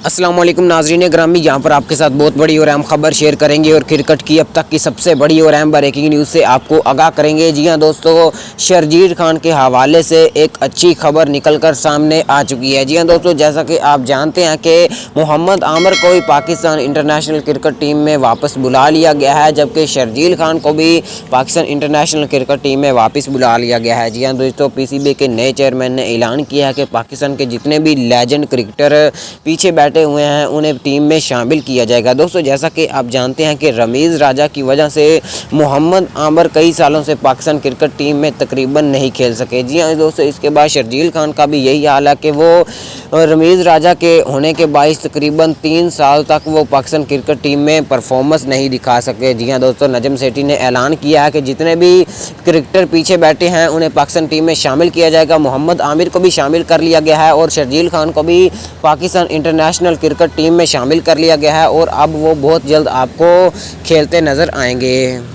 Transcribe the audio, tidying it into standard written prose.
अस्सलाम वालेकुम नाज़रीन ग्रामी, यहाँ पर आपके साथ बहुत बड़ी और अहम खबर शेयर करेंगे और क्रिकेट की अब तक की सबसे बड़ी और अहम ब्रेकिंग न्यूज़ से आपको आगाह करेंगे। जी हाँ दोस्तों, शर्जील खान के हवाले से एक अच्छी खबर निकलकर सामने आ चुकी है। जी हाँ दोस्तों, जैसा कि आप जानते हैं कि मोहम्मद आमिर को भी पाकिस्तान इंटरनेशनल क्रिकेट टीम में वापस बुला लिया गया है, जबकि शर्जील खान को भी पाकिस्तान इंटरनेशनल क्रिकेट टीम में वापस बुला लिया गया है। जी हाँ दोस्तों, पीसीबी के नए चेयरमैन ने ऐलान किया है कि पाकिस्तान के जितने भी लेजेंड क्रिकेटर पीछे बैठे हुए हैं उन्हें टीम में शामिल किया जाएगा। दोस्तों, जैसा कि आप जानते हैं कि रमीज़ राजा की वजह से मोहम्मद आमिर कई सालों से पाकिस्तान क्रिकेट टीम में तकरीबन नहीं खेल सके। जी हाँ दोस्तों, इसके बाद शर्जील खान का भी यही हाल है कि वो रमीज़ राजा के होने के बायस तकरीबन 3 साल तक वो पाकिस्तान क्रिकेट टीम में परफॉर्मेंस नहीं दिखा सके। जी हाँ दोस्तों, नजम सेठी ने ऐलान किया है कि जितने भी क्रिकेटर पीछे बैठे हैं उन्हें पाकिस्तान टीम में शामिल किया जाएगा। मोहम्मद आमिर को भी शामिल कर लिया गया है और शर्जील खान को भी पाकिस्तान इंटरनेशनल क्रिकेट टीम में शामिल कर लिया गया है और अब वो बहुत जल्द आपको खेलते नज़र आएंगे।